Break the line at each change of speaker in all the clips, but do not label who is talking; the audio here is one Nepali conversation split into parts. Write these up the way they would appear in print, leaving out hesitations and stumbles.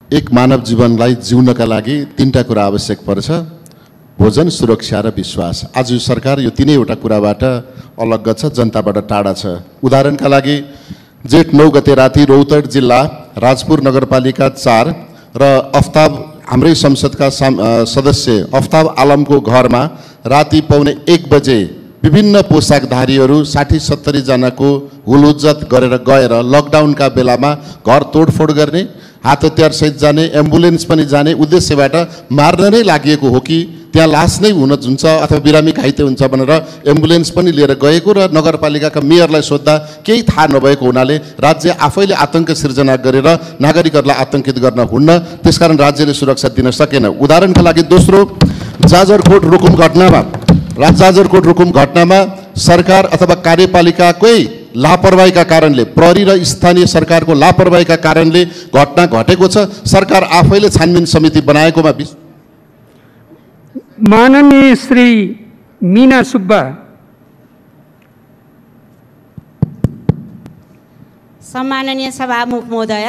एक मानव जीवनलाई जिउनका लागि तीनटा कुरा आवश्यक पर्छ: भोजन, सुरक्षा र विश्वास। आज यो सरकार यो तीनैवटा कुराबाट अलग्ग छ, जनताबाट टाढा छ। उदाहरणका लागि जेठ 9 गते राति रौतहट जिल्ला राजपुर नगरपालिका 4 र अफ्ताब, हाम्रै संसदका सदस्य अफ्ताब आलमको घरमा राति पौने 1 बजे विभिन्न पोसाकधारीहरू 60-70 जनाको हुलुज्जत गरेर गएर लकडाउनका बेलामा घर तोडफोड गर्ने, हात हतियार सहित जाने, एम्बुलेन्स पनि जाने उद्देश्यबाट मार्न नै लागि हो कि त्यहाँ लास नै हुन्छ अथवा बिरामी घाइते हुन्छ भनेर एम्बुलेन्स पनि लिएर गएको र नगरपालिकाका मेयरलाई सोद्धा केही थाहा नभएको हुनाले राज्य आफैले आतंक सिर्जना गरेर नागरिकहरूलाई आतंकित गर्न हुन्न, त्यसकारण राज्यले सुरक्षा दिन सकेन। उदाहरणका लागि दोस्रो, जाजरकोट रुकुम घटनामा सरकार अथवा कार्यपालिकाकै लापरवाहीका कारणले, प्रहरी र स्थानीय सरकारको लापरवाहीका कारणले घटना घटेको छ। सरकार आफैले छानबिन समिति बनाएकोमा
माननीय श्री मीना सुब्बा।
सम्माननीय सभामुख महोदय,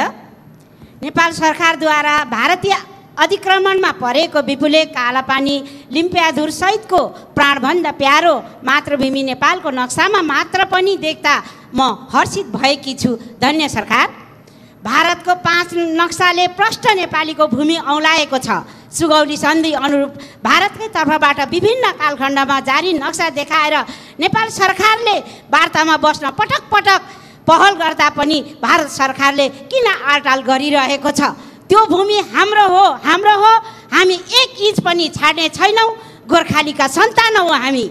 नेपाल सरकारद्वारा भारतीय अधिक्रमणमा परेको विपुले कालापानी लिम्पियाधुर सहितको प्राणभन्दा प्यारो मातृभूमि नेपालको नक्सामा मात्र पनि देख्दा म हर्षित भएकी छु। धन्य सरकार। भारतको 5 नक्साले प्रष्ट नेपालीको भूमि औँलाएको छ। सुगौली सन्धि अनुरूप भारतकै तर्फबाट विभिन्न कालखण्डमा जारी नक्सा देखाएर नेपाल सरकारले वार्तामा बस्न पटक पटक पहल गर्दा पनि भारत सरकारले किन आलटाल गरिरहेको छ? त्यो भूमि हाम्रो हो, हामी 1 इन्च पनि छाड्ने छैनौँ। गोर्खालीका सन्तान हौ हामी।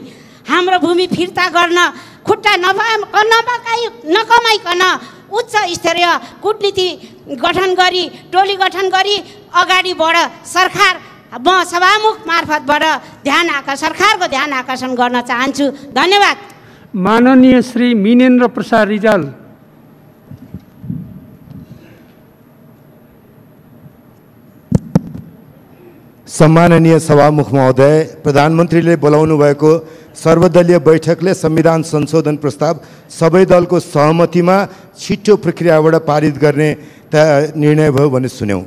हाम्रो भूमि फिर्ता गर्न खुट्टा नकमाइकन उच्च स्तरीय कूटनीति गठन गरी, टोली गठन गरी अगाडि बढ। सरकार, म सभामुख मार्फतबाट सरकारको ध्यान आकर्षण गर्न चाहन्छु। धन्यवाद।
माननीय श्री मिनेन्द्र प्रसाद रिजाल।
सम्माननीय सभामुख महोदय, प्रधानमन्त्रीले बोलाउनु भएको सर्वदलीय बैठकले संविधान संशोधन प्रस्ताव सबै दलको सहमतिमा छिटो प्रक्रियाबाट पारित गर्ने निर्णय भयो भन्ने सुन्यौँ।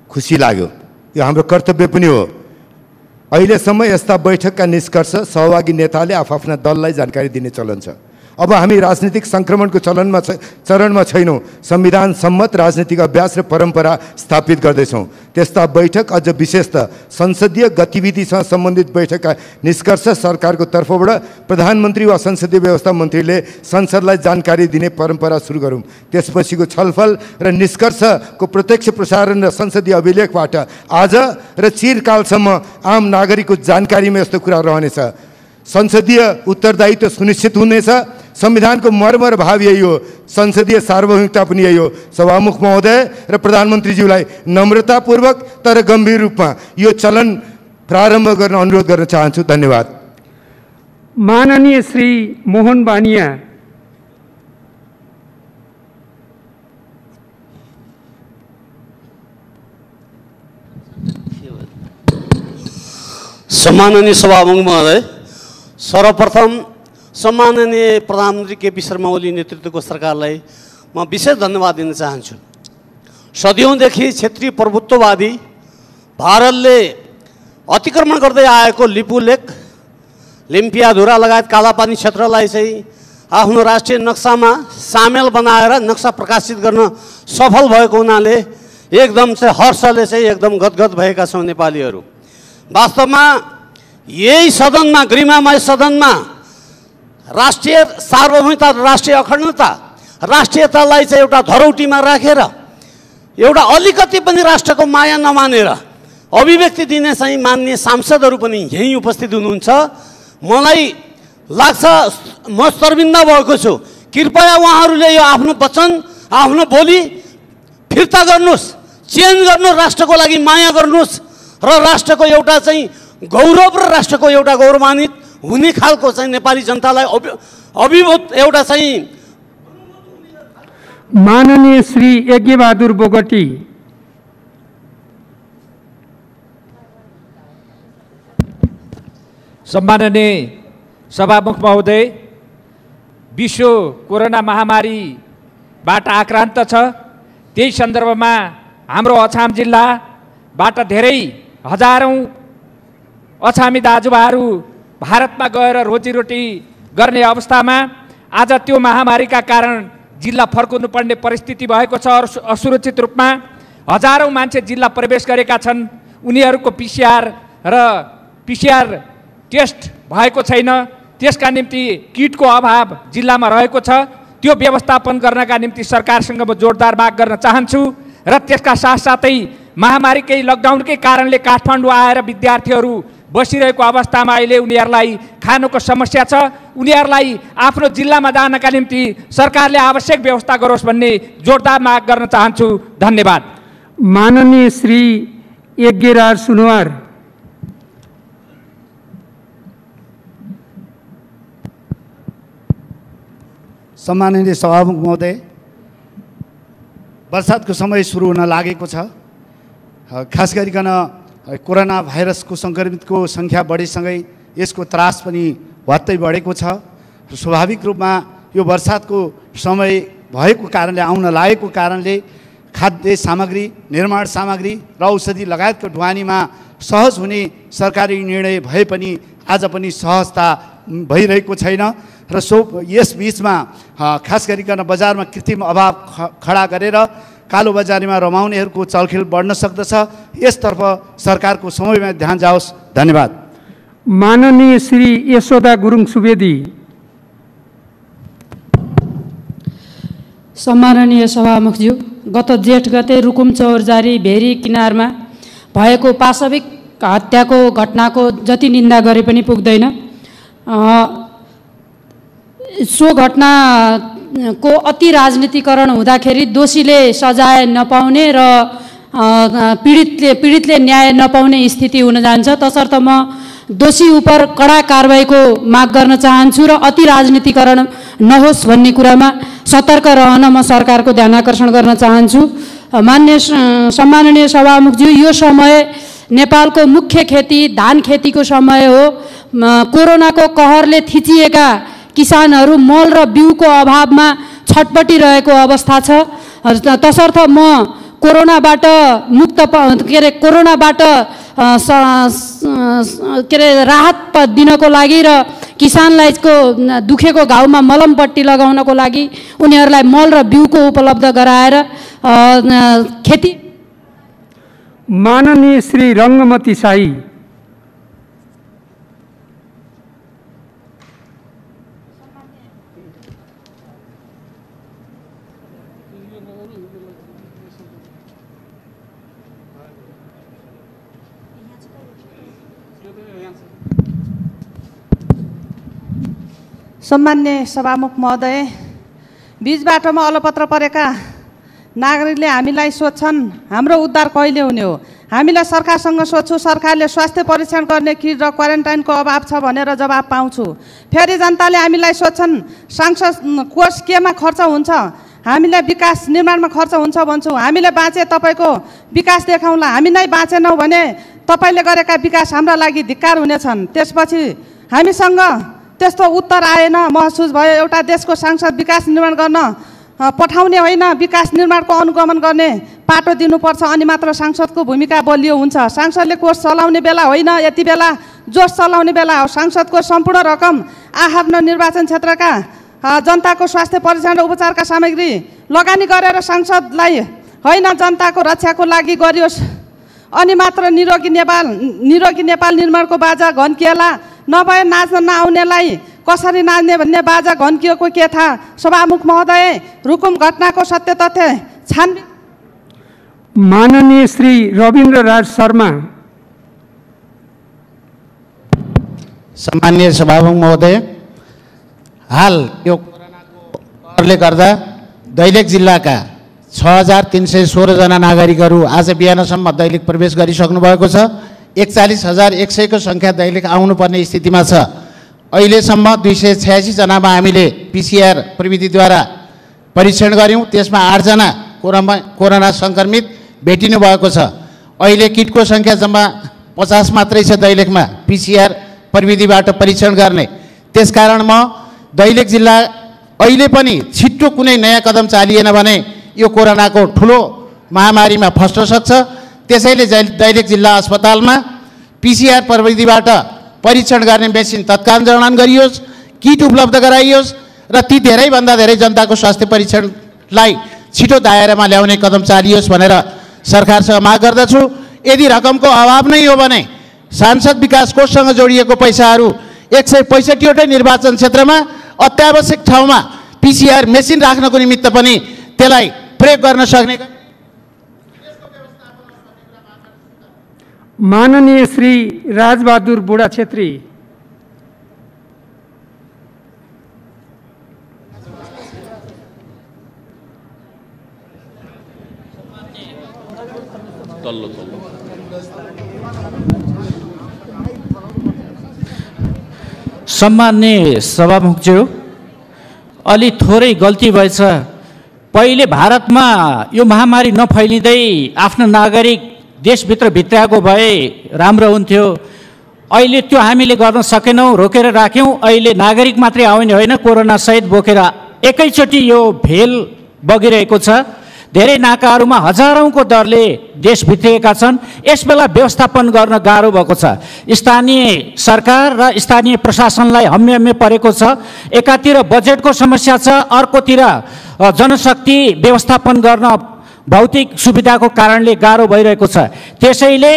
खुसी लाग्यो। यो हाम्रो कर्तव्य पनि हो। अहिलेसम्म यस्ता बैठकका निष्कर्ष सहभागी नेताले आफ्ना दललाई जानकारी दिने चलन छ। अब हामी राजनीतिक सङ्क्रमणको चरणमा छैनौँ। संविधान सम्मत राजनीतिक अभ्यास र परम्परा स्थापित गर्दैछौँ। त्यस्ता बैठक, अझ विशेषतः संसदीय गतिविधिसँग सम्बन्धित बैठकका निष्कर्ष सरकारको तर्फबाट प्रधानमन्त्री वा संसदीय व्यवस्था मन्त्रीले संसदलाई जानकारी दिने परम्परा सुरु गरौँ। त्यसपछिको छलफल र निष्कर्षको प्रत्यक्ष प्रसारण र संसदीय अभिलेखबाट आज र चिरकालसम्म आम नागरिकको जानकारीमा यस्तो कुरा रहनेछ। संसदीय उत्तरदायित्व सुनिश्चित हुनेछ। संविधानको मर्म र भाव यही हो। संसदीय सार्वभौमिकता पनि यही हो। सभामुख महोदय र प्रधानमन्त्रीज्यूलाई नम्रतापूर्वक तर गम्भीर रूपमा यो चलन प्रारम्भ गर्न अनुरोध गर्न चाहन्छु। धन्यवाद।
माननीय श्री मोहन बानिया।
सम्माननीय सभामुख महोदय, सर्वप्रथम सम्माननीय प्रधानमन्त्री केपी शर्मा ओली नेतृत्वको सरकारलाई म विशेष धन्यवाद दिन चाहन्छु। सदियौँदेखि क्षेत्रीय प्रभुत्ववादी भारतले अतिक्रमण गर्दै आएको लिपुलेक, लिम्पियाधुरा लगायत कालापानी क्षेत्रलाई चाहिँ आफ्नो राष्ट्रिय नक्सामा सामेल बनाएर नक्सा प्रकाशित गर्न सफल भएको हुनाले एकदम चाहिँ हर्षले चाहिँ एकदम गदगद भएका छौँ नेपालीहरू। वास्तवमा यही सदनमा, गरिमामय सदनमा राष्ट्रिय सार्वभौमिकता, राष्ट्रिय अखण्डता, राष्ट्रियतालाई चाहिँ एउटा धरौटीमा राखेर एउटा अलिकति पनि राष्ट्रको माया नमानेर अभिव्यक्ति दिने चाहिँ माननीय सांसदहरू पनि यहीँ उपस्थित हुनुहुन्छ। मलाई लाग्छ म शर्मिन्दा भएको छु। कृपया उहाँहरूले यो आफ्नो वचन, आफ्नो बोली फिर्ता गर्नुहोस्, चेन्ज गर्नुहोस्, राष्ट्रको लागि माया गर्नुहोस् र राष्ट्रको एउटा चाहिँ गौरव र राष्ट्रको एउटा गौरवान्वित हुने खालको चाहिँ नेपाली जनतालाई अभिभूत एउटा चाहिँ।
माननीय श्री यज्ञबहादुर बोगटी।
सम्माननीय सभामुख महोदय, विश्व कोरोना महामारीबाट आक्रान्त छ। त्यही सन्दर्भमा हाम्रो अछाम जिल्लाबाट धेरै हजारौँ अछामी दाजुभाइहरू भारतमा गएर रोजीरोटी गर्ने अवस्थामा आज त्यो महामारीका कारण जिल्ला फर्कनु पर्ने परिस्थिति भएको छ। असुरक्षित रूपमा हजारौँ मान्छे जिल्ला प्रवेश गरेका छन्। उनीहरूको पिसिआर टेस्ट भएको छैन। त्यसका निम्ति किटको अभाव जिल्लामा रहेको छ। त्यो व्यवस्थापन गर्नका निम्ति सरकारसँग म जोरदार माग गर्न चाहन्छु। र त्यसका साथसाथै महामारीकै लकडाउनकै कारणले काठमाडौँ आएर विद्यार्थीहरू बसिरहेको अवस्थामा अहिले उनीहरूलाई खानुको समस्या छ। उनीहरूलाई आफ्नो जिल्लामा जानका निम्ति सरकारले आवश्यक व्यवस्था गरोस् भन्ने जोरदार माग गर्न चाहन्छु। धन्यवाद।
माननीय श्री यज्ञराज सुनवार।
सम्माननीय सभामुख महोदय, बर्सातको समय सुरु हुन लागेको छ। खास गरिकन कोरोना भाइरसको सङ्क्रमितको सङ्ख्या बढेसँगै यसको त्रास पनि भत्तै बढेको छ। स्वाभाविक रूपमा यो बर्सातको समय भएको कारणले, आउन लागेको कारणले खाद्य सामग्री, निर्माण सामग्री र औषधि लगायतको ढुवानीमा सहज हुने सरकारी निर्णय भए पनि आज पनि सहजता भइरहेको छैन। र यस बिचमा खास गरिकन बजारमा कृत्रिम अभाव खडा गरेर कालो बजारीमा रमाउनेहरूको चलखेल बढ्न सक्दछ। यसतर्फ सरकारको समयमा ध्यान जाओस्। धन्यवाद।
माननीय श्री यशोदा गुरुङ सुवेदी।
सम्माननीय सभामुखज्यू, गत जेठ गते रुकुम चौरजारी भेरी किनारमा भएको पाशविक हत्याको घटनाको जति निन्दा गरे पनि पुग्दैन। सो घटनाको अति राजनीतिकरण हुँदाखेरि दोषीले सजाय नपाउने र पीडितले न्याय नपाउने स्थिति हुन जान्छ। तसर्थ म दोषी उप कडा कारबाहीको माग गर्न चाहन्छु र अति राजनीतिकरण नहोस् भन्ने कुरामा सतर्क रहन म सरकारको ध्यान आकर्षण गर्न चाहन्छु। सम्माननीय सभामुखज्यू, यो समय नेपालको मुख्य खेती धान खेतीको समय हो। कोरोनाको कहरले थिचिएका किसानहरू मल र बिउको अभावमा छटपटिरहेको अवस्था छ। तसर्थ म कोरोनाबाट मुक्त कोरोनाबाट राहत दिनको लागि र किसानलाई दुखेको घाउमा मलमपट्टी लगाउनको लागि उनीहरूलाई मल र बिउको उपलब्ध गराएर खेती।
माननीय श्री रङ्गमती साई।
सम्मान्य सभामुख महोदय, बीच बाटोमा अलपत्र परेका नागरिकले हामीलाई सोध्छन् हाम्रो उद्धार कहिले हुने हो। हामीलाई सरकारसँग सोध्छु, सरकारले स्वास्थ्य परीक्षण गर्ने किट र क्वारेन्टाइनको अभाव छ भनेर जवाब पाउँछु। फेरि जनताले हामीलाई सोध्छन् सांसद कोष केमा खर्च हुन्छ, हामीलाई विकास निर्माणमा खर्च हुन्छ भन्छौँ। हामीले बाँचे तपाईँको विकास देखाउँला, हामी नै बाँचेनौँ भने तपाईँले गरेका विकास हाम्रा लागि धिक्कार हुनेछन्। त्यसपछि हामीसँग त्यस्तो उत्तर आएन, महसुस भयो एउटा देशको सांसद विकास निर्माण गर्न पठाउने होइन, विकास निर्माणको अनुगमन गर्ने पाटो दिनुपर्छ, अनि मात्र सांसदको भूमिका बलियो हुन्छ। सांसदले कोष चलाउने बेला होइन, यति बेला जोस चलाउने बेला हो। सांसदको सम्पूर्ण रकम आफ्नो निर्वाचन क्षेत्रका जनताको स्वास्थ्य परीक्षण र उपचारका सामग्री लगानी गरेर सांसदलाई होइन जनताको रक्षाको लागि गरियोस्, अनि मात्र निरोगी नेपाल निर्माणको बाजा घन्किएला। नभए नाच्न नआउनेलाई कसरी नाच्ने भन्ने बाजा घन्किएको के थाहा। सभामुख महोदय, रुकुम घटनाको सत्य तथ्य छानबिन।
माननीय श्री रविन्द्र राज शर्मा।
सम्माननीय सभामुख महोदय, हाल यो कोरोनाको कहरले गर्दा दैलेख जिल्लाका 6316 जना नागरिकहरू आज बिहानसम्म दैलेख प्रवेश गरिसक्नु भएको छ। 41,100 को सङ्ख्या दैलेख आउनुपर्ने स्थितिमा छ। अहिलेसम्म 286 जनामा हामीले पिसिआर प्रविधिद्वारा परीक्षण गऱ्यौँ। त्यसमा 8 जना कोरोना सङ्क्रमित भेटिनु भएको छ। अहिले किटको सङ्ख्या जम्मा 50 मात्रै छ दैलेखमा पिसिआर प्रविधिबाट परीक्षण गर्ने। त्यसकारण म दैलेख जिल्ला अहिले पनि छिट्टो कुनै नयाँ कदम चालिएन भने यो कोरोनाको ठुलो महामारीमा फस्न सक्छ। त्यसैले दैलेख जिल्ला अस्पतालमा PCR प्रविधिबाट परीक्षण गर्ने मेसिन तत्काल जडान गरियोस्, किट उपलब्ध गराइयोस् र ती धेरैभन्दा धेरै जनताको स्वास्थ्य परीक्षणलाई छिटो दायरामा ल्याउने कदम चालियोस् भनेर सरकारसँग माग गर्दछु। यदि रकमको अभाव नै हो भने सांसद विकास कोषसँग जोडिएको पैसाहरू 165वटै निर्वाचन क्षेत्रमा अत्यावश्यक ठाउँमा PCR मेसिन राख्नको निमित्त पनि त्यसलाई प्रयोग गर्न सक्ने
माननीय श्री राजबहादुर बुढा छेत्री।
सम्माननीय सभामुखज्यू, अलि थोरै गल्ती भएछ। पहिले भारतमा यो महामारी नफैलिँदै आफ्नो नागरिक देशभित्र भित्राएको भए राम्रो हुन्थ्यो। अहिले त्यो हामीले गर्न सकेनौँ, रोकेर राख्यौँ। अहिले नागरिक मात्रै आउने होइन, कोरोना सहित बोकेर एकैचोटि यो भेल बगिरहेको छ। धेरै नाकाहरूमा हजारौंको दरले देश भित्रिएका छन्। यसबेला व्यवस्थापन गर्न गाह्रो भएको छ। स्थानीय सरकार र स्थानीय प्रशासनलाई हम्मे परेको छ। एकातिर बजेटको समस्या छ, अर्कोतिर जनशक्ति व्यवस्थापन गर्न भौतिक सुविधाको कारणले गाह्रो भइरहेको छ। त्यसैले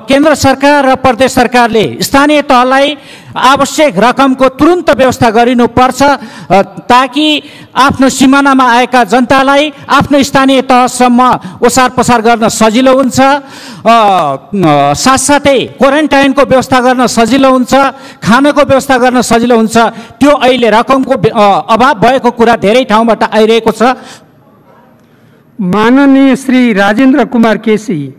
केन्द्र सरकार र प्रदेश सरकारले स्थानीय तहलाई आवश्यक रकमको तुरुन्त व्यवस्था गरिनुपर्छ, ताकि आफ्नो सिमानामा आएका जनतालाई आफ्नो स्थानीय तहसम्म ओसार पसार गर्न सजिलो हुन्छ। साथसाथै क्वारेन्टाइनको व्यवस्था गर्न सजिलो हुन्छ, खानको व्यवस्था गर्न सजिलो हुन्छ। त्यो अहिले रकमको अभाव भएको कुरा धेरै ठाउँबाट आइरहेको छ।
माननीय श्री राजेन्द्र कुमार केसी।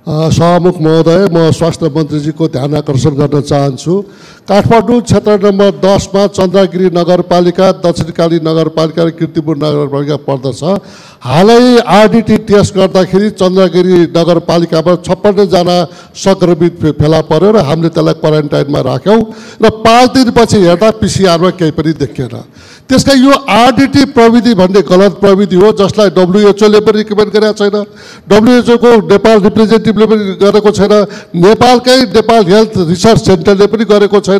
सभामुख महोदय, म स्वास्थ्य मन्त्रीजीको ध्यान आकर्षण गर्न चाहन्छु। काठमाडौँ क्षेत्र नम्बर 10 मा चन्द्रगिरी नगरपालिका, दक्षिणकाली नगरपालिका र कीर्तिपुर नगरपालिका पर्दछ। हालै आरडिटी टेस्ट गर्दाखेरि चन्द्रगिरी नगरपालिकामा 56 जना संक्रमित फेला पर्यो र हामीले त्यसलाई क्वारेन्टाइनमा राख्यौँ र 5 दिनपछि हेर्दा PCR मा केही पनि देखिएन। त्यसका यो आरडिटी प्रविधि भन्ने गलत प्रविधि हो, जसलाई WHO ले पनि रिकमेन्ड गरेका छैन, WHO को नेपाल रिप्रेजेन्टेटिभले पनि गरेको छैन, नेपाल हेल्थ रिसर्च सेन्टरले पनि गरेको छैन।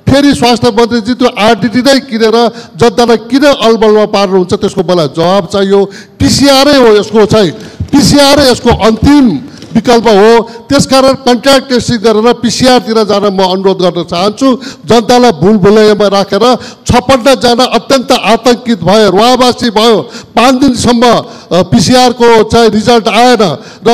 फेरि स्वास्थ्य मन्त्रीजी त्यो आरडिटी नै किनेर जनतालाई किन अलबलमा पार्नुहुन्छ, त्यसको मलाई जवाब चाहियो। PCR हो यसको चाहिँ, PCR यसको अन्तिम विकल्प हो। त्यसकारण कन्ट्याक्ट टेस्टिङ गरेर PCR तिर जान म अनुरोध गर्न चाहन्छु। जनतालाई भुलभुलैयामा राखेर 56 जना अत्यन्त आतंकित भयो, रुवाबासी भयो। 5 दिनसम्म PCR को चाहिँ रिजल्ट आएन र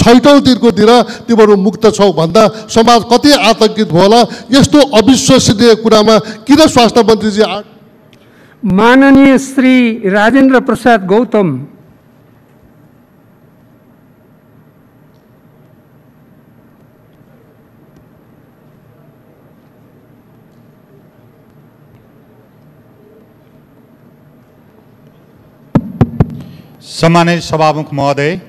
6औं दिनको दिन तिमीहरू मुक्त छौ भन्दा समाज कति आतंकित भयो होला। यस्तो अविश्वसनीय कुरामा किन स्वास्थ्य मन्त्रीजी
माननीय श्री राजेन्द्र प्रसाद गौतम।
सम्मानित सभामुख महोदय,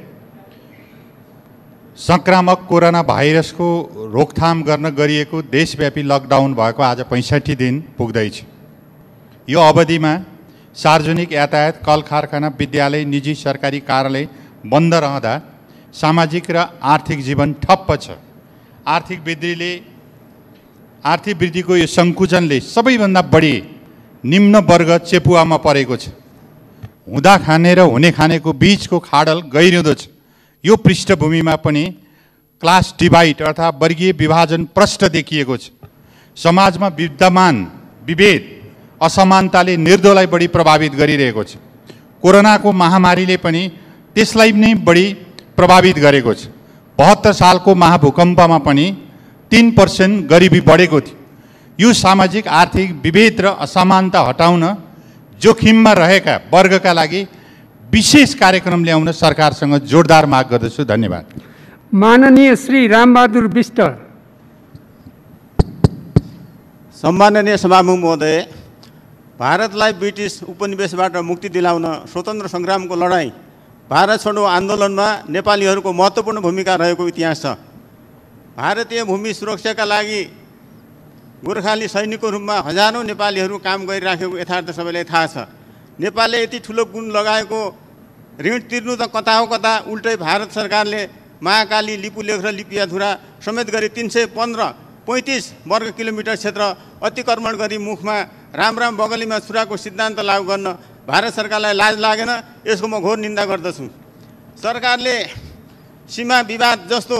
संक्रामक कोरोना भाइरसको रोकथाम गर्न गरिएको देशव्यापी लकडाउन भएको आज 65 दिन पुग्दैछ। यो अवधिमा सार्वजनिक यातायात, कल कारखाना, विद्यालय, निजी सरकारी कार्यालय बन्द रहँदा सामाजिक र आर्थिक जीवन ठप्प छ। आर्थिक वृद्धिको यो सङ्कुचनले सबैभन्दा बढी निम्न वर्ग चेपुवामा परेको छ। हुँदा खाने र हुने खानेको बीचको खाडल गहिरिँदो छ। यो पृष्ठभूमिमा पनि क्लास डिभाइड अर्थात् वर्गीय विभाजन प्रष्ट देखिएको छ। समाजमा विद्यमान विभेद, असमानताले निर्धोलाई बढी प्रभावित गरिरहेको छ। कोरोनाको महामारीले पनि त्यसलाई नै बढी प्रभावित गरेको छ। 72 सालको महाभूकम्पमा पनि 3% गरिबी बढेको थियो। यो सामाजिक आर्थिक विभेद र असमानता हटाउन जोखिममा रहेका वर्गका लागि विशेष कार्यक्रम ल्याउन सरकारसँग जोरदार माग गर्दछु। धन्यवाद।
माननीय श्री रामबहादुर बिष्ट।
सम्माननीय सभामुख महोदय, भारतलाई ब्रिटिस उपनिवेशबाट मुक्ति दिलाउन स्वतन्त्र सङ्ग्रामको लडाईँ, भारत छोडो आन्दोलनमा नेपालीहरूको महत्त्वपूर्ण भूमिका रहेको इतिहास छ। भारतीय भूमि सुरक्षाका लागि गोर्खाली सैनिकको रूपमा हजारौँ नेपालीहरू काम गरिराखेको यथार्थ सबैलाई थाहा छ। नेपालले यति ठुलो गुण लगाएको ऋण तिर्नु त कता हो कता, उल्टै भारत सरकारले महाकाली, लिपुलेख र लिपियाधुरा समेत गरी 335 वर्ग किलोमिटर क्षेत्र अतिक्रमण गरी मुखमा राम राम बगलीमा छुराको सिद्धान्त लागू गर्न भारत सरकारलाई लाज लागेन। यसको म घोर निन्दा गर्दछु। सरकारले सीमा विवाद जस्तो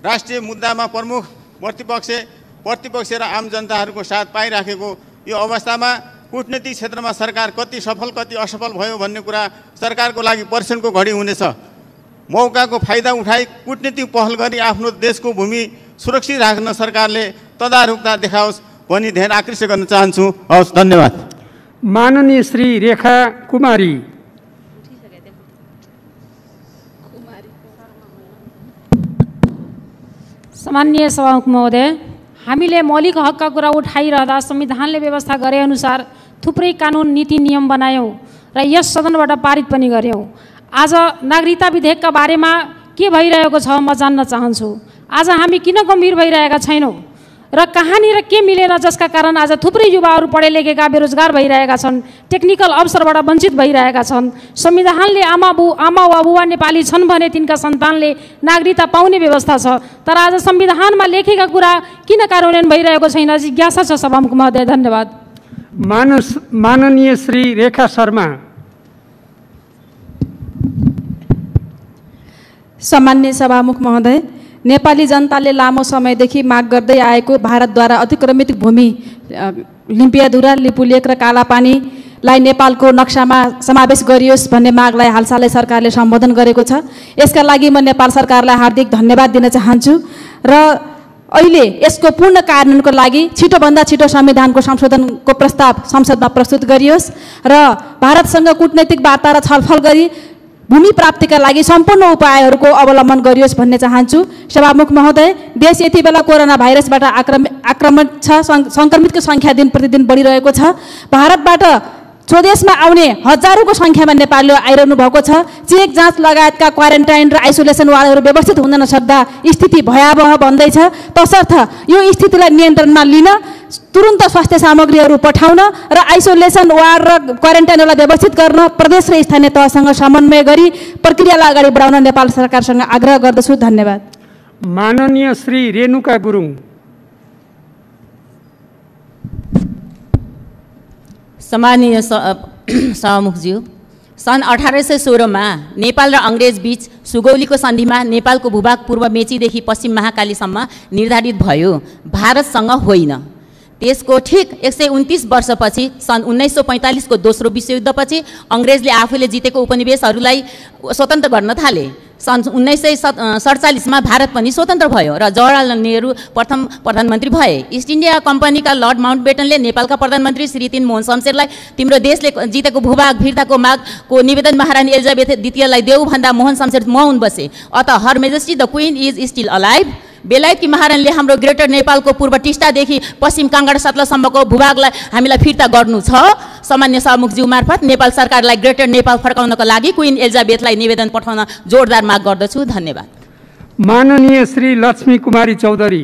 राष्ट्रिय मुद्दामा प्रमुख प्रतिपक्ष र आम जनताहरूको साथ पाइराखेको यो अवस्थामा कूटनीतिक क्षेत्रमा सरकार कति सफल कति असफल भयो भन्ने कुरा सरकारको लागि परीक्षणको घडी हुनेछ। मौकाको फाइदा उठाई कूटनीतिक पहल गरी आफ्नो देशको भूमि सुरक्षित राख्न सरकारले तदारुकता देखाओस् भनी ध्यान आकृष्ट गर्न चाहन्छु। हवस्, धन्यवाद।
माननीय श्री रेखा कुमारी।
सम्माननीय सभामुख महोदय, हामीले मौलिक हकका कुरा उठाइरहँदा संविधानले व्यवस्था गरे अनुसार थुप्रै कानुन नीति नियम बनायौँ र यस सदनबाट पारित पनि गऱ्यौँ। आज नागरिकता विधेयकका बारेमा के भइरहेको छ म जान्न चाहन्छु। आज हामी किन गम्भीर भइरहेका छैनौँ र कहाँनिर के मिलेर जसका कारण आज थुप्रै युवाहरू पढे लेखेका बेरोजगार भइरहेका छन्, टेक्निकल अवसरबाट वञ्चित भइरहेका छन्। संविधानले आमा वा बुबा नेपाली छन् भने तिनका सन्तानले नागरिकता पाउने व्यवस्था छ, तर आज संविधानमा लेखेका कुरा किन कार्यान्वयन भइरहेको छैन, जिज्ञासा छ सभामुख महोदय। धन्यवाद।
माननीय श्री रेखा शर्मा।
सम्माननीय सभामुख महोदय, नेपाली जनताले लामो समयदेखि माग गर्दै आएको भारतद्वारा अतिक्रमित भूमि लिम्पियाधुरा, लिपुलेख र कालापानीलाई नेपालको नक्सामा समावेश गरियोस् भन्ने मागलाई हालसालै सरकारले सम्बोधन गरेको छ। यसका लागि म नेपाल सरकारलाई हार्दिक धन्यवाद दिन चाहन्छु र अहिले यसको पूर्ण कार्यान्वयनको लागि छिटोभन्दा छिटो संविधानको संशोधनको प्रस्ताव संसदमा प्रस्तुत गरियोस् र भारतसँग कूटनैतिक वार्ता र छलफल गरी भूमि प्राप्तिका लागि सम्पूर्ण उपायहरूको अवलम्बन गरियोस् भन्ने चाहन्छु। सभामुख महोदय, देश यति बेला कोरोना भाइरसबाट आक्रमण छ, सङ्क्रमितको सङ्ख्या दिन प्रतिदिन बढिरहेको छ। भारतबाट स्वदेशमा आउने हजारौँको सङ्ख्यामा नेपालीहरू आइरहनु भएको छ। चेक जाँच लगायतका क्वारेन्टाइन र आइसोलेसन वार्डहरू व्यवस्थित हुन नसक्दा स्थिति भयावह बन्दैछ। तसर्थ यो स्थितिलाई नियन्त्रणमा लिन तुरुन्त स्वास्थ्य सामग्रीहरू पठाउन र आइसोलेसन वार्ड र क्वारेन्टाइनलाई व्यवस्थित गर्न प्रदेश र स्थानीय तहसँग समन्वय गरी प्रक्रियालाई अगाडि बढाउन नेपाल सरकारसँग आग्रह गर्दछु। धन्यवाद।
माननीय श्री रेणुका गुरुङ।
सम्मानीय सभामुखज्यू, सन् 1816 नेपाल र अङ्ग्रेज बीच सुगौलीको सन्धिमा नेपालको भूभाग पूर्व मेचीदेखि पश्चिम महाकालीसम्म निर्धारित भयो, भारतसँग होइन। त्यसको ठिक 129 वर्षपछि सन् 1945 को दोस्रो विश्वयुद्धपछि अङ्ग्रेजले आफूले जितेको उपनिवेशहरूलाई स्वतन्त्र गर्न थाले। सन् 1947 मा भारत पनि स्वतन्त्र भयो र जवाहरलाल नेहरू प्रथम प्रधानमन्त्री भए। इस्ट इन्डिया कम्पनीका लर्ड माउन्टबेटनले नेपालका प्रधानमन्त्री श्री 3 मोहन शमशेरलाई तिम्रो देशले जितेको भूभाग फिर्ताको मागको निवेदन महारानी एलिजाबेथ द्वितीयलाई देऊ भन्दा मोहन शमशेर मौन बसे। अत her majesty the queen is still alive. बेलायतकी महारानीले हाम्रो ग्रेटर नेपालको पूर्व टिस्टादेखि पश्चिम काङ्गडा सतलजसम्मको भूभागलाई हामीलाई फिर्ता गर्नु छ। सामान्य सभामुखज्यू मार्फत नेपाल सरकारलाई ग्रेटर नेपाल फर्काउनको लागि क्वीन एलिजाबेथलाई निवेदन पठाउन जोरदार माग गर्दछु। धन्यवाद।
माननीय श्री लक्ष्मी कुमारी चौधरी।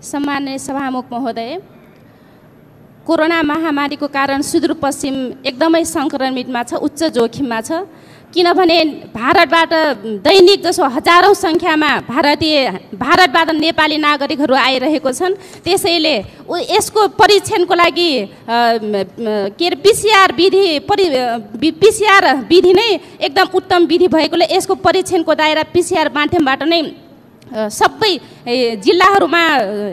सम्माननीय सभामुख महोदय, कोरोना महामारीको कारण सुदूरपश्चिम एकदमै सङ्क्रमितमा छ, उच्च जोखिममा छ। किनभने भारतबाट दैनिक जसो हजारौँ सङ्ख्यामा भारतबाट नेपाली नागरिकहरू आइरहेको छन्। त्यसैले यसको परीक्षणको लागि के अरे पिसिआर विधि नै एकदम उत्तम विधि भएकोले यसको परीक्षणको दायरा पिसिआर माध्यमबाट नै सबै जिल्लाहरूमा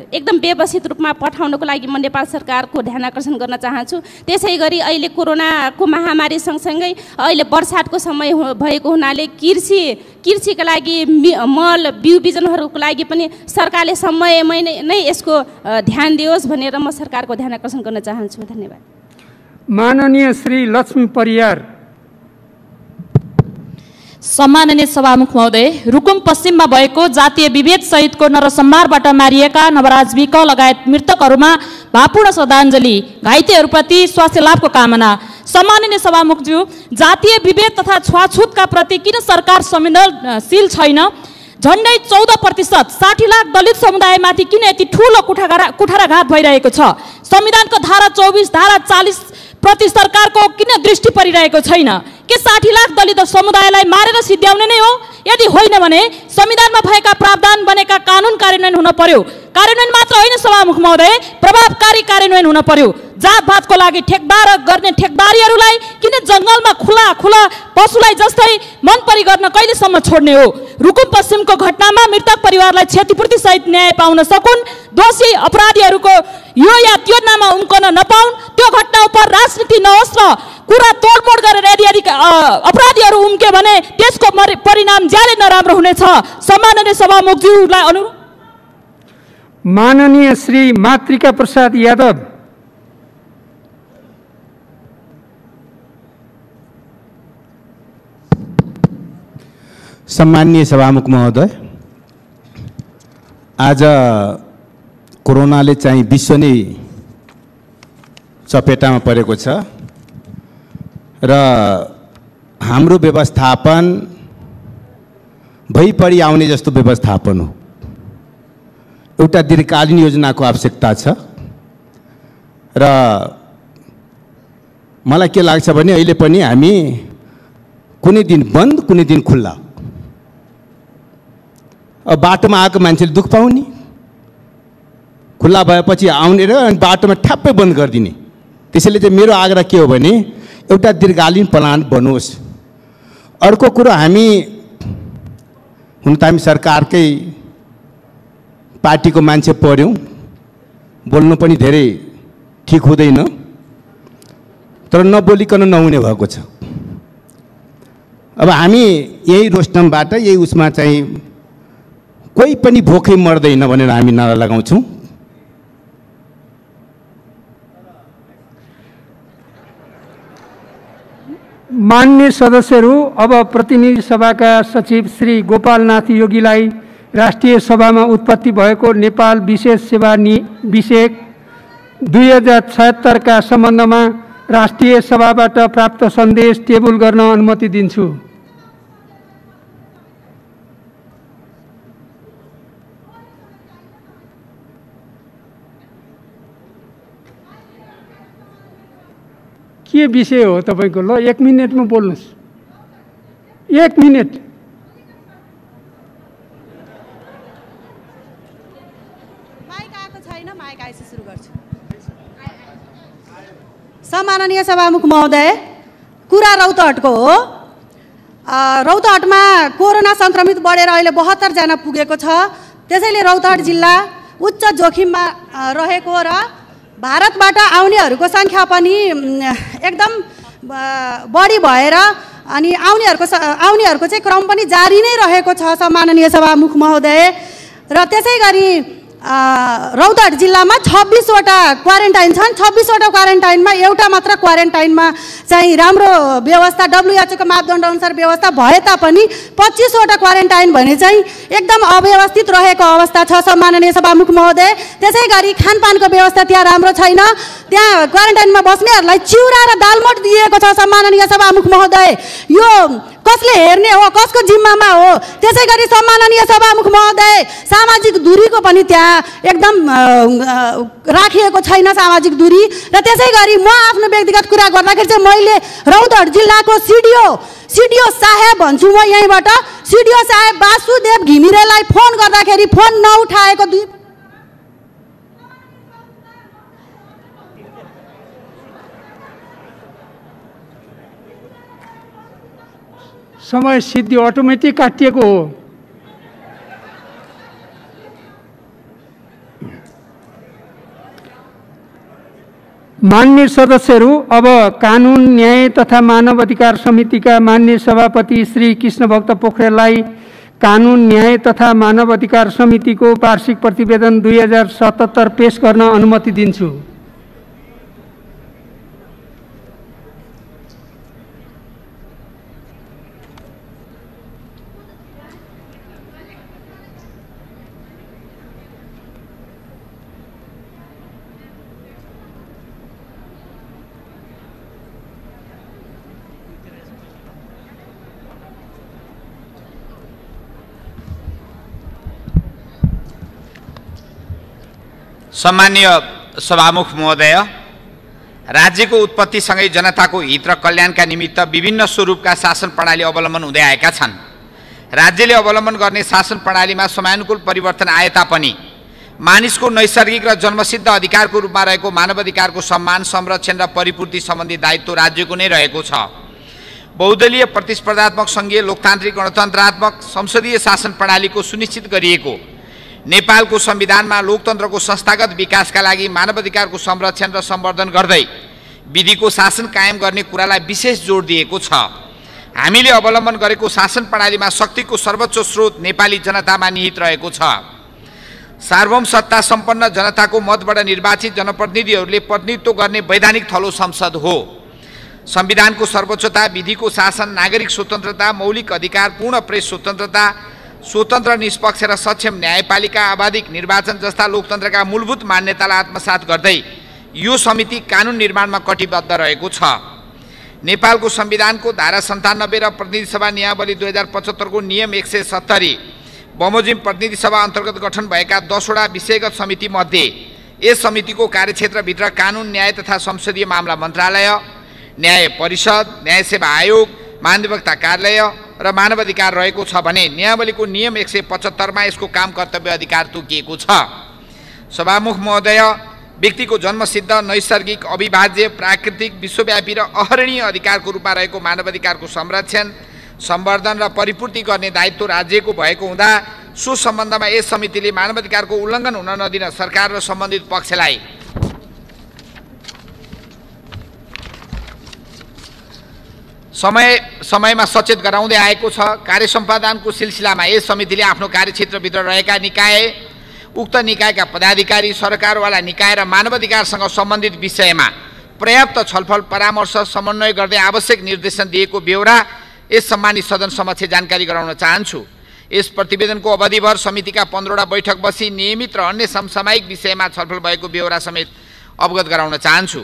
एकदम व्यवस्थित रूपमा पठाउनको लागि म नेपाल सरकारको ध्यान आकर्षण गर्न चाहन्छु। त्यसै गरी अहिले कोरोनाको महामारी सँगसँगै अहिले बर्सातको समय भएको हुनाले कृषिका लागि मल बिउ बिजनहरूको लागि पनि सरकारले समयमै नै यसको ध्यान दियोस् भनेर म सरकारको ध्यान आकर्षण गर्न चाहन्छु। धन्यवाद।
माननीय श्री लक्ष्मी परियार।
सम्माननीय सभामुख महोदय, रुकुम पश्चिममा भएको जातीय विभेद सहितको नरसंहारबाट मारिएका नवराज विक लगायत मृतकहरूमा भावपूर्ण श्रद्धाञ्जली, घाइतेहरूप्रति स्वास्थ्य लाभको कामना। सम्माननीय सभामुखज्यू, जातीय विभेद तथा छुवाछुतका प्रति किन सरकार संवेदनशील छैन? झन्डै 14%, 60 लाख दलित समुदायमाथि किन यति ठुलो कुठाराघात भइरहेको छ? संविधानको धारा 24, धारा 40 प्रति सरकारको किन दृष्टि परिरहेको छैन? के 60 लाख दलित समुदायलाई मारेर सिद्ध्याउने नै हो? यदि होइन भने संविधानमा भएका प्रावधान बनेका कानुन कार्यान्वयन हुन पर्यो। कार्यान्वयन मात्र होइन सभामुख महोदय, प्रभावकारी कार्यान्वयन हुन पर्यो। जातभातको लागि ठेकदार गर्ने ठेकदारीहरूलाई किन जङ्गलमा खुला पशुलाई जस्तै मनपरी गर्न कहिलेसम्म छोड्ने हो? रुकुम पश्चिमको घटनामा मृतक परिवारलाई क्षतिपूर्ति सहित न्याय पाउन सकुन्, दोषी अपराधीहरूको यो या त्यो नाममा उम्कन नपाउन्, त्यो घटना उप राजनीति नहोस् र कुरा तोडमोड गरेर यदि अपराधीहरू उम्के भने त्यसको परिणाम ज्यादै नराम्रो हुनेछ। सम्माननीय सभामुखज्यूलाई अनुरोध।
माननीय श्री मातृका प्रसाद यादव।
सम्माननीय सभामुख महोदय, आज कोरोनाले चाहिँ विश्व नै चपेटामा परेको छ र हाम्रो व्यवस्थापन भइपरि आउने जस्तो व्यवस्थापन हो। एउटा दीर्घकालीन योजनाको आवश्यकता छ र मलाई के लाग्छ भने अहिले पनि हामी कुनै दिन बन्द कुनै दिन खुल्ला, अब बाटोमा आएको मान्छेले दुःख पाउने, खुल्ला भएपछि आउने र बाटोमा ठ्याप्पै बन्द गरिदिने। त्यसैले चाहिँ मेरो आग्रह के हो भने एउटा दीर्घकालीन प्लान बनोस्। अर्को कुरो, हामी हुन त हामी सरकारकै पार्टीको मान्छे पर्यौँ, बोल्नु पनि धेरै ठिक हुँदैन, तर नबोलिकन नहुने भएको छ। अब हामी यही रोस्टमबाट यही उसमा चाहिँ कोही पनि भोकै मर्दैन भनेर हामी नारा लगाउँछौँ।
मान्य सदस्यहरू, अब प्रतिनिधि सभाका सचिव श्री गोपालनाथ योगीलाई राष्ट्रिय सभामा उत्पत्ति भएको नेपाल विशेष सेवा विषयक 2076 का सम्बन्धमा राष्ट्रिय सभाबाट प्राप्त सन्देश टेबल गर्न अनुमति दिन्छु। के विषय हो तपाईको? ल 1 मिनेटमा बोल्नुस्। 1 मिनेट।
माइक आएको छैन, माइक आएपछि सुरु गर्छु। सम्माननीय सभामुख महोदय, कुरा रौतहटको हो। रौतहटमा कोरोना संक्रमित बढेर अहिले 72 जना पुगेको छ। त्यसैले रौतहट जिल्ला उच्च जोखिममा रहेको र भारतबाट आउनेहरूको सङ्ख्या पनि एकदम बढी भएर अनि आउनेहरूको चाहिँ क्रम पनि जारी नै रहेको छ सम्माननीय सभामुख महोदय। र त्यसै गरी रौतहट जिल्लामा 26 वटा क्वारेन्टाइन छन्। 26 वटा क्वारेन्टाइनमा एउटा मात्र क्वारेन्टाइनमा चाहिँ राम्रो व्यवस्था WHO को मापदण्ड अनुसार व्यवस्था भए तापनि 25 वटा क्वारेन्टाइन भने चाहिँ एकदम अव्यवस्थित रहेको अवस्था छ सम्माननीय सभामुख महोदय। त्यसै गरी खानपानको व्यवस्था त्यहाँ राम्रो छैन। त्यहाँ क्वारेन्टाइनमा बस्नेहरूलाई चिउरा र दालमोट दिएको छ सम्माननीय सभामुख महोदय। यो कसले हेर्ने हो? कसको जिम्मामा हो? त्यसै गरी सम्माननीय सभामुख महोदय, सामाजिक दूरीको पनि त्यहाँ एकदम राखिएको छैन सामाजिक दूरी। र त्यसै गरी म आफ्नो व्यक्तिगत कुरा गर्दाखेरि चाहिँ मैले रौतहट जिल्लाको सिडिओ साहेब भन्छु म यहीँबाट, सिडिओ साहेब वासुदेव घिमिरेलाई फोन गर्दाखेरि फोन नउठाएको
समय सिद्धि अटोमेटिक काटिएको हो। मान्य सदस्यहरू, अब कानुन न्याय तथा मानव अधिकार समितिका मान्य सभापति श्री कृष्णभक्त पोखरेललाई कानुन न्याय तथा मानव अधिकार समितिको वार्षिक प्रतिवेदन 2077 पेश गर्न अनुमति दिन्छु।
सम्माननीय सभामुख महोदय, राज्यको उत्पत्तिसँगै जनताको हित र कल्याणका निमित्त विभिन्न स्वरूपका शासन प्रणाली अवलम्बन हुँदै आएका छन्। राज्यले अवलम्बन गर्ने शासन प्रणालीमा समयानुकूल परिवर्तन आए तापनि मानिसको नैसर्गिक र जन्मसिद्ध अधिकारको रूपमा रहेको मानवाधिकारको सम्मान, संरक्षण र परिपूर्ति सम्बन्धी दायित्व राज्यको नै रहेको छ। बहुदलीय प्रतिस्पर्धात्मक सङ्घीय लोकतान्त्रिक गणतन्त्रात्मक संसदीय शासन प्रणालीको सुनिश्चित गरिएको नेपालको संविधानमा लोकतन्त्रको संस्थागत विकासका लागि मानवाधिकारको संरक्षण र सम्वर्धन गर्दै विधिको शासन कायम गर्ने कुरालाई विशेष जोड दिएको छ। हामीले अवलम्बन गरेको शासन प्रणालीमा शक्तिको सर्वोच्च स्रोत नेपाली जनतामा निहित रहेको छ। सार्वभौम सत्ता सम्पन्न जनताको मतबाट निर्वाचित जनप्रतिनिधिहरूले प्रतिनिधित्व गर्ने वैधानिक थलो संसद हो। संविधानको सर्वोच्चता, विधिको शासन, नागरिक स्वतन्त्रता, मौलिक अधिकार, पूर्ण प्रेस स्वतन्त्रता, स्वतन्त्र निष्पक्ष र सक्षम न्यायपालिका, आबाधिक निर्वाचन जस्ता लोकतन्त्रका मूलभूत मान्यतालाई आत्मसात गर्दै यो समिति कानुन निर्माणमा कटिबद्ध रहेको छ। नेपालको संविधानको धारा 97 र प्रतिनिधि सभा नियमावली 2075 को नियम 170 बमोजिम प्रतिनिधि सभा अन्तर्गत गठन भएका 10 वटा विषयगत समिति मध्ये यस समितिको कार्यक्षेत्रभित्र कानुन, न्याय तथा संसदीय मामला मन्त्रालय, न्याय परिषद, न्याय सेवा आयोग, महाधिवक्ता कार्यालय र मानवाधिकार रहेको छ भने नियमावलीको नियम 175 मा यसको काम कर्तव्य अधिकार तोकिएको छ। सभामुख महोदय, व्यक्तिको जन्मसिद्ध, नैसर्गिक, अविभाज्य, प्राकृतिक, विश्वव्यापी र अहरणीय अधिकारको रूपमा रहेको मानवाधिकारको संरक्षण, सम्वर्धन र परिपूर्ति गर्ने दायित्व राज्यको भएको हुँदा सो सम्बन्धमा यस समितिले मानवाधिकारको उल्लङ्घन हुन नदिन सरकार र सम्बन्धित पक्षलाई समयमा सचेत गराउँदै आएको छ। कार्य सम्पादनको सिलसिलामा यस समितिले आफ्नो कार्यक्षेत्रभित्र रहेका निकाय, उक्त निकायका पदाधिकारी, सरकारवाला निकाय र मानवाधिकारसँग सम्बन्धित विषयमा पर्याप्त छलफल, परामर्श, समन्वय गर्दै आवश्यक निर्देशन दिएको बेहोरा यस सम्मानित सदन समक्ष जानकारी गराउन चाहन्छु। यस प्रतिवेदनको अवधिभर समितिका 15 वटा बैठक बसी नियमित र अन्य समसामयिक विषयमा छलफल भएको बेहोरा समेत अवगत गराउन चाहन्छु।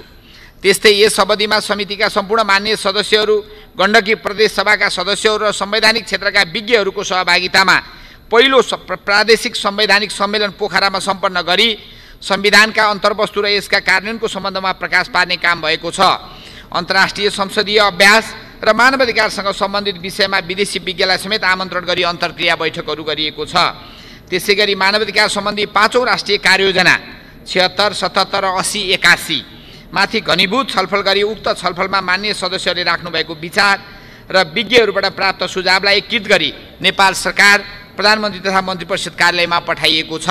त्यस्तै यस अवधिमा समितिका सम्पूर्ण माननीय सदस्यहरू, गण्डकी प्रदेश सभाका सदस्यहरू र संवैधानिक क्षेत्रका विज्ञहरूको सहभागितामा पहिलो प्रादेशिक संवैधानिक सम्मेलन पोखरामा सम्पन्न गरी संविधानका अन्तर्वस्तु र यसका कार्यान्वयनको सम्बन्धमा प्रकाश पार्ने काम भएको छ। अन्तर्राष्ट्रिय संसदीय अभ्यास र मानवाधिकारसँग सम्बन्धित विषयमा विदेशी विज्ञलाई समेत आमन्त्रण गरी अन्तर्क्रिया बैठकहरू गरिएको छ। त्यसैगरी मानवाधिकार सम्बन्धी 5औं राष्ट्रिय कार्ययोजना 76, 77 र 80, 81 माथि घनीभूत छलफल गरी उक्त छलफलमा माननीय सदस्यहरूले राख्नुभएको विचार र विज्ञहरूबाट प्राप्त सुझावलाई एकीकृत गरी नेपाल सरकार, प्रधानमन्त्री तथा मन्त्रिपरिषद कार्यालयमा पठाइएको छ।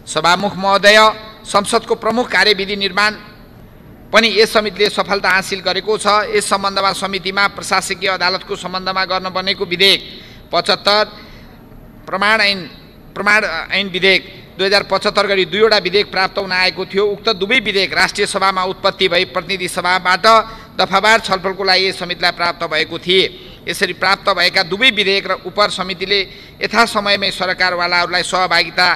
सभामुख महोदय, संसदको प्रमुख कार्यविधि निर्माण पनि यस समितिले सफलता हासिल गरेको छ। यस सम्बन्धमा समितिमा प्रशासकीय अदालतको सम्बन्धमा गर्न बनेको विधेयक 75, प्रमाण ऐन विधेयक 2075 गरी 2 वटा विधेयक प्राप्त हुन आएको थियो। उक्त दुवै विधेयक राष्ट्रिय सभामा उत्पत्ति भई प्रतिनिधि सभाबाट दफावार छलफलको लागि यस समितिलाई प्राप्त भएको थिए। यसरी प्राप्त भएका दुवै विधेयक र उप समितिले यथासमयमै सरकारवालाहरूलाई सहभागिता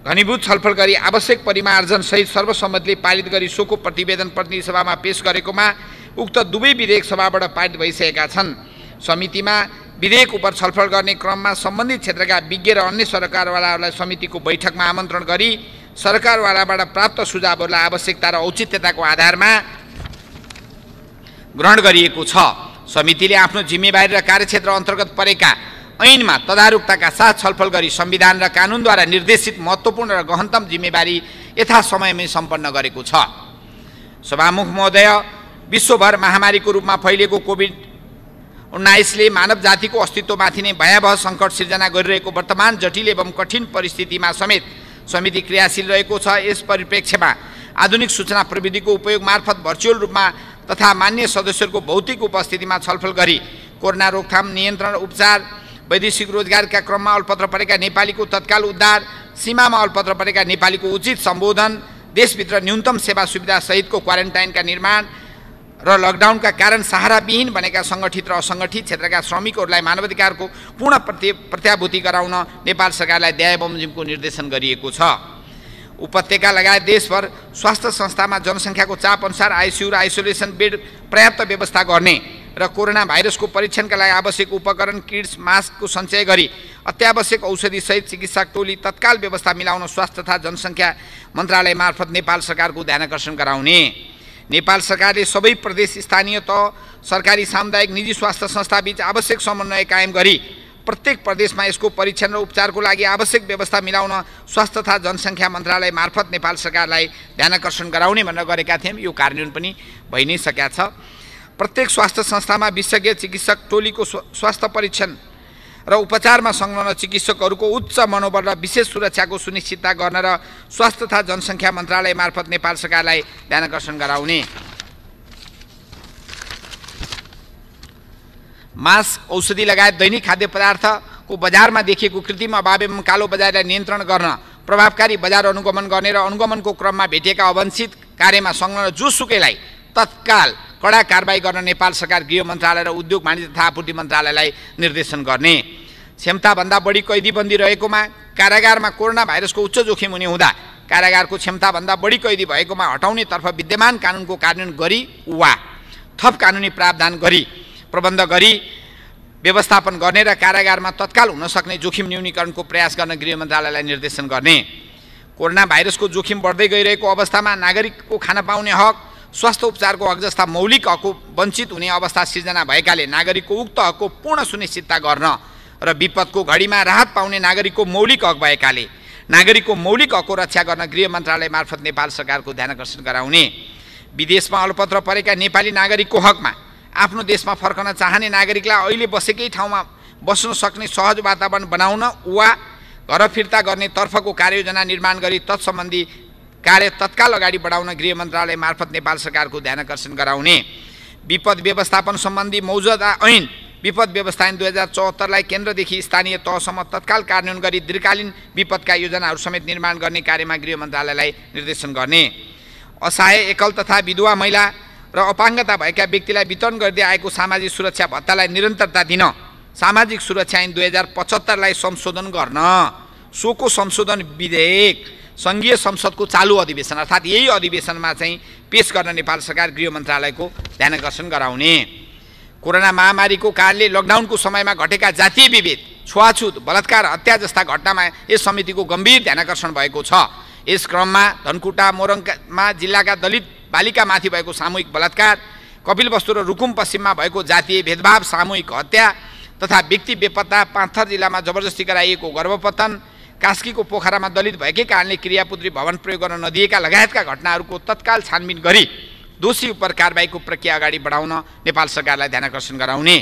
घनीभूत छलफल गरी आवश्यक परिमार्जन सहित सर्वसम्मतिले पारित गरी सोको प्रतिवेदन प्रतिनिधि सभामा पेश गरेकोमा उक्त दुवै विधेयक सभाबाट पारित भइसकेका छन्। समितिमा विधेयक उप छलफल गर्ने क्रममा सम्बन्धित क्षेत्रका विज्ञ र अन्य सरकारवालाहरूलाई समितिको बैठकमा आमन्त्रण गरी सरकारवालाबाट प्राप्त सुझावहरूलाई आवश्यकता र औचित्यताको आधारमा ग्रहण गरिएको छ। समितिले आफ्नो जिम्मेवारी र कार्यक्षेत्र अन्तर्गत परेका ऐनमा तदारुकताका साथ छलफल गरी संविधान र कानुनद्वारा निर्देशित महत्त्वपूर्ण र गहनतम जिम्मेवारी यथासमयमै सम्पन्न गरेको छ। सभामुख महोदय, विश्वभर महामारीको रूपमा फैलिएको कोभिड-19ले मानव जातिको अस्तित्वमाथि नै भयावह सङ्कट सिर्जना गरिरहेको वर्तमान जटिल एवं कठिन परिस्थितिमा समेत समिति क्रियाशील रहेको छ। यस परिप्रेक्ष्यमा आधुनिक सूचना प्रविधिको उपयोग मार्फत भर्चुअल रूपमा तथा मान्य सदस्यहरूको भौतिक उपस्थितिमा छलफल गरी कोरोना रोकथाम, नियन्त्रण, उपचार, वैदेशिक रोजगारका क्रममा अल्पत्र परेका नेपालीको तत्काल उद्धार, सीमामा अल्पत्र परेका नेपालीको उचित सम्बोधन, देशभित्र न्यूनतम सेवा सुविधा सहितको क्वारेन्टाइनका निर्माण र लकडाउनका कारण सहाराविहीन बनेका सङ्गठित र असङ्गठित क्षेत्रका श्रमिकहरूलाई मानवाधिकारको पूर्ण प्रत्याभूति गराउन नेपाल सरकारलाई न्याय बमोजिमको निर्देशन गरिएको छ। उपत्यका लगायत देशभर स्वास्थ्य संस्थामा जनसङ्ख्याको चाप अनुसार आइसियु र आइसोलेसन बेड पर्याप्त व्यवस्था गर्ने र र कोरोना भाइरसको परीक्षणका लागि आवश्यक उपकरण, किट्स, मास्कको सञ्चय गरी अत्यावश्यक औषधिसहित चिकित्सक टोली तत्काल व्यवस्था मिलाउन स्वास्थ्य तथा जनसङ्ख्या मन्त्रालय मार्फत नेपाल सरकारको ध्यानकर्षण गराउने। नेपाल सरकारले सबै प्रदेश, स्थानीय तह, सरकारी, सामुदायिक, निजी स्वास्थ्य संस्थाबीच आवश्यक समन्वय कायम गरी प्रत्येक प्रदेशमा यसको परीक्षण र उपचारको लागि आवश्यक व्यवस्था मिलाउन स्वास्थ्य तथा जनसङ्ख्या मन्त्रालय मार्फत नेपाल सरकारलाई ध्यानकर्षण गराउने भनेर गरेका थियौँ। यो कार्यान्वयन पनि भइ नै सकेका छ। प्रत्येक स्वास्थ्य संस्थामा विशेषज्ञ चिकित्सक टोलीको स्वास्थ्य परीक्षण र उपचारमा संलग्न चिकित्सकहरूको उच्च मनोबल र विशेष सुरक्षाको सुनिश्चितता गर्न र स्वास्थ्य तथा जनसङ्ख्या मन्त्रालय मार्फत नेपाल सरकारलाई ध्यानकर्षण गराउने। मास्क, औषधि लगायत दैनिक खाद्य पदार्थको बजारमा देखिएको कृत्रिम अभाव एवं कालो बजारलाई नियन्त्रण गर्न प्रभावकारी बजार अनुगमन गर्ने र अनुगमनको क्रममा भेटिएका अवांछित कार्यमा संलग्न जोसुकैलाई तत्काल कडा कारबाही गर्न नेपाल सरकार गृह मन्त्रालय र उद्योग वाणिज्य तथा आपूर्ति मन्त्रालयलाई निर्देशन गर्ने। क्षमताभन्दा बढी कैदीबन्दी रहेकोमा कारागारमा कोरोना भाइरसको उच्च जोखिम हुने हुँदा कारागारको क्षमताभन्दा बढी कैदी भएकोमा हटाउनेतर्फ विद्यमान कानुनको कार्यान्वयन गरी वा थप कानुनी प्रावधान गरी प्रबन्ध गरी व्यवस्थापन गर्ने र कारागारमा तत्काल हुन सक्ने जोखिम न्यूनीकरणको प्रयास गर्न गृह मन्त्रालयलाई निर्देशन गर्ने। कोरोना भाइरसको जोखिम बढ्दै गइरहेको अवस्थामा नागरिकको खान पाउने हक, स्वास्थ्य उपचारको हक जस्ता मौलिक हकको वञ्चित हुने अवस्था सिर्जना भएकाले नागरिकको उक्त हकको पूर्ण सुनिश्चितता गर्न र विपदको घडीमा राहत पाउने नागरिकको मौलिक हक भएकाले नागरिकको मौलिक हकको रक्षा गर्न गृह मन्त्रालय मार्फत नेपाल सरकारको ध्यानकर्षण गराउने। विदेशमा अलपत्र परेका नेपाली नागरिकको हकमा आफ्नो देशमा फर्कन चाहने नागरिकलाई अहिले बसेकै ठाउँमा बस्न सक्ने सहज वातावरण बनाउन वा घर फिर्ता गर्ने तर्फको कार्ययोजना निर्माण गरी तत्सम्बन्धी कार्य तत्काल अगाडि बढाउन गृह मन्त्रालय मार्फत नेपाल सरकारको ध्यानकर्षण गराउने। विपद व्यवस्थापन सम्बन्धी मौजुदा ऐन विपद व्यवस्था ऐन 2074लाई केन्द्रदेखि स्थानीय तहसम्म तत्काल कार्यान्वयन गरी दीर्घकालीन विपदका योजनाहरू समेत निर्माण गर्ने कार्यमा गृह मन्त्रालयलाई निर्देशन गर्ने। असहाय, एकल तथा विधवा महिला र अपाङ्गता भएका व्यक्तिलाई वितरण गर्दै आएको सामाजिक सुरक्षा भत्तालाई निरन्तरता दिन सामाजिक सुरक्षा ऐन 2075लाई संशोधन गर्न सोको संशोधन विधेयक सङ्घीय संसदको चालु अधिवेशन अर्थात् यही अधिवेशनमा चाहिँ पेश गर्न नेपाल सरकार गृह मन्त्रालयको ध्यानकर्षण गराउने। कोरोना महामारीको कारणले लकडाउनको समयमा घटेका जातीय विभेद, छुवाछुत, बलात्कार, हत्या जस्ता घटनामा यस समितिको गम्भीर ध्यानकर्षण भएको छ। यस क्रममा धनकुटा, मोरङमा जिल्लाका दलित बालिकामाथि भएको सामूहिक बलात्कार, कपिलवस्तु र रुकुम पश्चिममा भएको जातीय भेदभाव, सामूहिक हत्या तथा व्यक्ति बेपत्ता, पाँचथर जिल्लामा जबरजस्ती गराइएको गर्भपतन, कास्कीको पोखरामा दलित भएकै कारणले क्रियापुत्री भवन प्रयोग गर्न नदिएका लगायतका घटनाहरूको तत्काल छानबिन गरी दोषी उप कारबाहीको प्रक्रिया अगाडि बढाउन नेपाल सरकारलाई ध्यानकर्षण गराउने।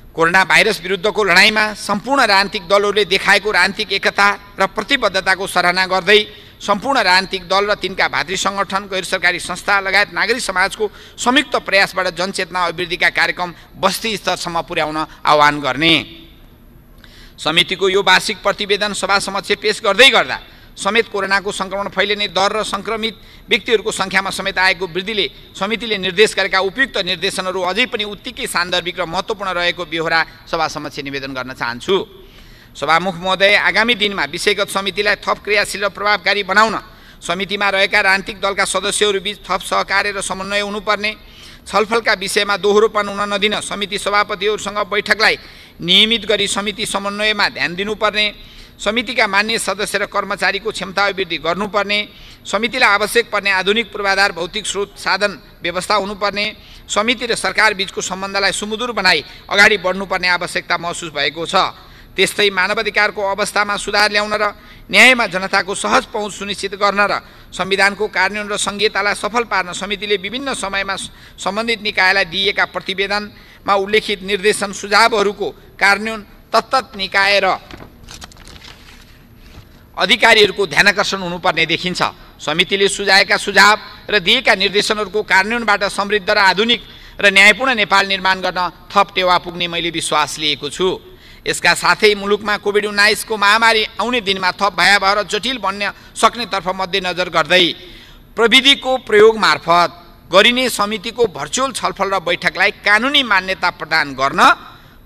कोरोना भाइरस विरुद्धको लडाइँमा सम्पूर्ण राजनीतिक दलहरूले देखाएको राजनीतिक एकता र प्रतिबद्धताको सराहना गर्दै सम्पूर्ण राजनीतिक दल र तिनका भातृ सङ्गठन, गैर सरकारी संस्था लगायत नागरिक समाजको संयुक्त प्रयासबाट जनचेतना अभिवृद्धिका कार्यक्रम बस्ती स्तरसम्म पुर्याउन आह्वान गर्ने। समितिको यो वार्षिक प्रतिवेदन सभा समक्ष पेश गर्दै गर्दा समेत कोरोनाको सङ्क्रमण फैलिने दर र सङ्क्रमित व्यक्तिहरूको सङ्ख्यामा समेत आएको वृद्धिले समितिले निर्देश गरेका उपयुक्त निर्देशनहरू अझै पनि उत्तिकै सान्दर्भिक र महत्त्वपूर्ण रहेको बेहोरा सभा समक्ष निवेदन गर्न चाहन्छु। सभामुख महोदय, आगामी दिनमा विषयगत समितिलाई थप क्रियाशील र प्रभावकारी बनाउन समितिमा रहेका राजनीतिक दलका सदस्यहरूबीच थप सहकार्य र समन्वय हुनुपर्ने, छलफलका विषयमा दोहोरोपन हुन नदिन समिति सभापतिहरूसँग बैठकलाई नियमित गरी समिति समन्वयमा ध्यान दिनुपर्ने, समितिका मान्य सदस्य र कर्मचारीको क्षमता अभिवृद्धि गर्नुपर्ने, समितिलाई आवश्यक पर्ने आधुनिक पूर्वाधार भौतिक स्रोत साधन व्यवस्था हुनुपर्ने, समिति र सरकार बीचको सम्बन्धलाई सुमधुर बनाई अगाडि बढ्नुपर्ने आवश्यकता महसुस भएको छ। त्यस्तै मानवाधिकारको अवस्थामा सुधार ल्याउन र न्यायमा जनताको सहज पहुँच सुनिश्चित गर्न र संविधानको कार्यान्वयन र संहितालाई सफल पार्न समितिले विभिन्न समयमा सम्बन्धित निकायलाई दिएका प्रतिवेदनमा उल्लेखित निर्देशन सुझावहरूको कार्यान्वयन तत्त निकाय र अधिकारीहरूको ध्यानकर्षण हुनुपर्ने देखिन्छ। समितिले सुझाएका सुझाव र दिएका निर्देशनहरूको कार्यान्वयनबाट समृद्ध र आधुनिक र न्यायपूर्ण नेपाल निर्माण गर्न थप टेवा पुग्ने मैले विश्वास लिएको छु। यसका साथै मुलुकमा कोभिड-19 को महामारी आउने दिनमा थप भयावह र जटिल बन्न सक्नेतर्फ मध्यनजर गर्दै प्रविधिको प्रयोग मार्फत गरिने समितिको भर्चुअल छलफल र बैठकलाई कानुनी मान्यता प्रदान गर्न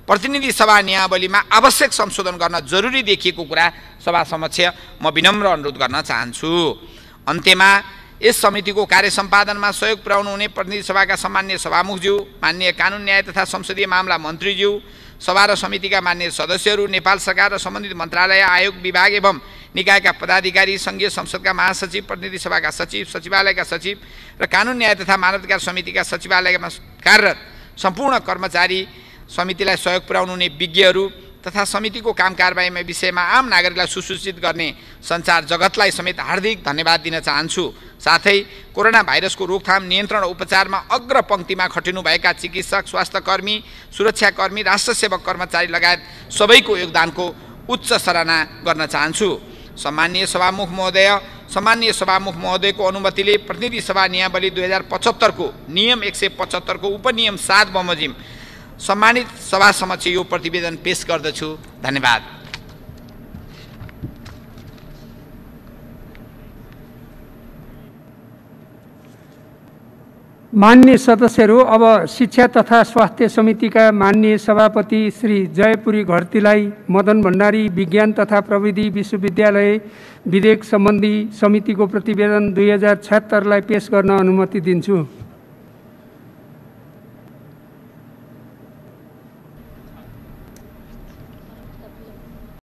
प्रतिनिधि सभा नियमावलीमा आवश्यक संशोधन गर्न जरुरी देखिएको कुरा सभा समक्ष म विनम्र अनुरोध गर्न चाहन्छु। अन्त्यमा यस समितिको कार्य सम्पादनमा सहयोग पुर्याउनु हुने प्रतिनिधि सभाका सम्माननीय सभामुखज्यू, माननीय कानुन न्याय तथा संसदीय मामला मन्त्रीज्यू, सभा र समितिका माननीय सदस्यहरू, नेपाल सरकार र सम्बन्धित मन्त्रालय, आयोग, विभाग एवं निकायका पदाधिकारी, सङ्घीय संसदका महासचिव, प्रतिनिधि सभाका सचिव, सचिवालयका सचिव र कानुन न्याय तथा मानवाधिकार समितिका सचिवालयमा कार्यरत सम्पूर्ण कर्मचारी, समितिलाई सहयोग पुर्याउनु हुने विज्ञहरू तथा समितिको काम कारबाहीमा विषयमा आम नागरिकलाई सुसूचित गर्ने सञ्चार जगतलाई समेत हार्दिक धन्यवाद दिन चाहन्छु। साथै कोरोना भाइरसको रोकथाम, नियन्त्रण र उपचारमा अग्रपङ्क्तिमा खटिनुभएका चिकित्सक, स्वास्थ्यकर्मी, सुरक्षाकर्मी, राष्ट्रसेवक कर्मचारी लगायत सबैको योगदानको उच्च सराहना गर्न चाहन्छु। सम्माननीय सभामुख महोदयको अनुमतिले प्रतिनिधि सभा नियमावली 2075 को नियम 175 को उपनियम 7 बमोजिम सम्मानित सभा समक्ष यो प्रतिवेदन पेश गर्दछु। धन्यवाद।
माननीय सदस्यहरू, अब शिक्षा तथा स्वास्थ्य समितिका माननीय सभापति श्री जयपुरी घरतीलाई मदन भण्डारी विज्ञान तथा प्रविधि विश्वविद्यालय विधेयक सम्बन्धी समितिको प्रतिवेदन 2076 लाई पेश गर्न अनुमति दिन्छु।